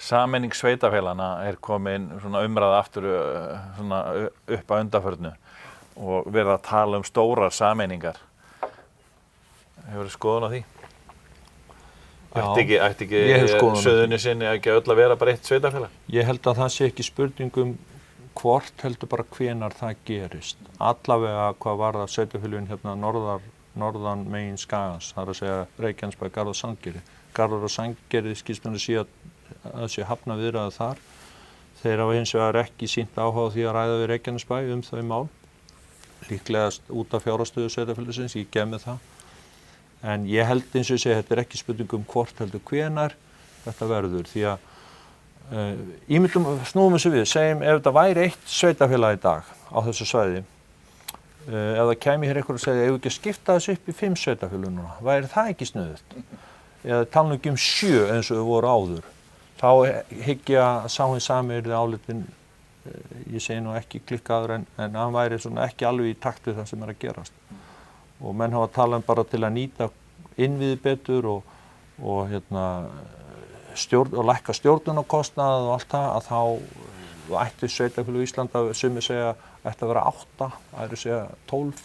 Sameining sveitafélaganna komin svona umræða aftur svona upp á undanförnu og verið að tala stórar sameiningar. Hefurðu skoðun á því? Ætti ekki Suðurnesin ekki öll að vera bara eitt sveitafélag? Ég held að það sé ekki spurning hvort, heldur bara hvenær það gerist. Allavega hvað varðar sveitafélögin hérna norðan megin Skagans, það er að segja Reykjanesbæ, Garður og Sandgerði. Garður og Sandgerði skilst mér að sé að sé hafna viðræður þar. Þeir hafa hins vegar ekki sýnt áhuga á því að ræða við Reykjanesbæ þau mál. Líklegast út af fjárhagsstöðu sveitafélagsins, ég gef með það. En ég held eins og ég segi, þetta er ekki spurning hvort heldur hvenær þetta verður. Því að snúum þessu við, segjum ef þetta væri eitt sveitafélag í dag á þessu svæði, ef það kæmi hér einhver og segði, ef við ekki að skipta þessu upp í 5 sveitafélög núna, væri það ekki sniðugt? Eða tala nú ekki 7 eins og þau voru áður. Þá hygg ég að sá hinn sami yrði álitin, ég segi nú ekki klikkaður en hann væri svona ekki alveg í takt við það sem að gerast. Og menn hafa talað bara til að nýta innviði betur og lækka stjórnunarkostnað og allt það, að þá ætti sveitafélög Íslanda, sumir segja ætti að vera 8, aðrir segja 12,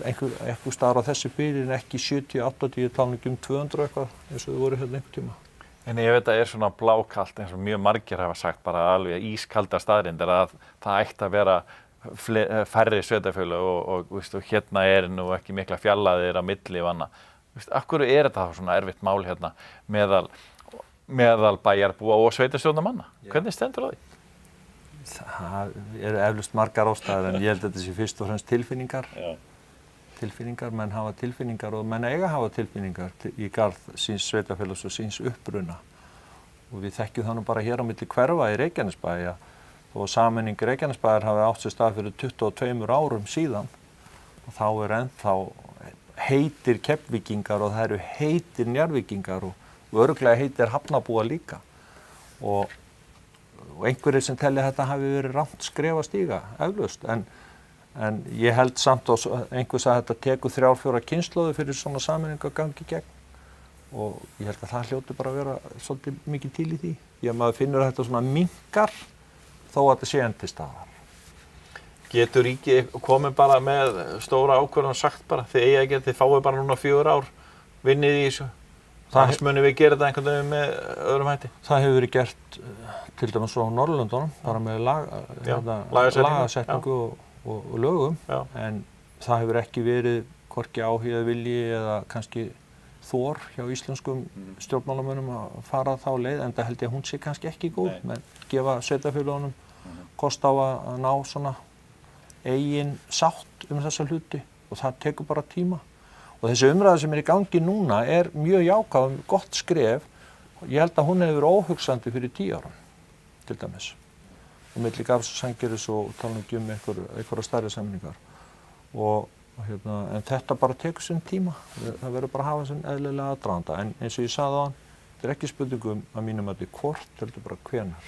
einhver staðar á þessi bili en ekki 70, 80, tala ekki 200 eitthvað eins og þau voru hérna einhvern tíma. En ef þetta svona blákalt eins og mjög margir hafa sagt bara alveg ískaldar staðreyndir að það ætti að vera færri sveitafélög og hérna nú ekki mikla fjallaðir á milli og annað. Af hverju þetta svona erfitt mál hérna meðal bæjarbúa og sveitarstjórnarmanna? Hvernig stendur á því? Það eflaust margar ástæður en ég held að þetta sé fyrst og fremst tilfinningar. Já. Tilfinningar, menn hafa tilfinningar og menn eiga að hafa tilfinningar í garð síns sveitafélags og síns uppruna. Og við þekkjum það nú bara hér á milli hverfa í Reykjanesbæ og sameining Reykjanesbæjar hafi átt sér stað fyrir 22 árum síðan og þá ennþá heitir Keflvíkingar og það eru heitir Njarðvíkingar og örugglega heitir Hafnarbúa líka. Og einhverjir sem telja þetta hafi verið rangt skref að stíga, eflaust. En ég held samt og einhver sagði að þetta tekur 3-4 kynslóðir fyrir svona sameining að gangi gegn. Og ég held að það hljóti bara að vera svolítið mikið til í því. Því að maður finnur að þetta svona minnkar þó að þetta sé enn til staðar. Getur ríkið komið bara með stóra ákvörðun og sagt bara þið fáið bara núna 4 ár vinnið í þessu? Þannig munum við gera þetta einhvern veginn með öðrum hætti? Það hefur verið gert til dæmis á Norðurlöndunum, bara með lagasetningu og lögum. Já. En það hefur ekki verið hvorki áhuga eða vilji eða kannski þor hjá íslenskum stjórnmálamönnum að fara þá leið, en það held ég að hún sé kannski ekki góð, menn gefa sveitarfélögunum kost á að ná svona eigin sátt þessa hluti og það tekur bara tíma. Og þessi umræða sem í gangi núna mjög jákvæð, gott skref. Ég held að hún hefur verið óhugsandi fyrir 10 árum, til dæmis. Og milli Garðs og Sandgerðis og tala ekki einhverja stærri sameiningar. En þetta bara tekur sinn tíma. Það verður bara að hafa sinn eðlilega aðdraganda. En eins og ég sagði áðan, þetta ekki spurning að mínum að þetta hvort, heldur bara hvenær.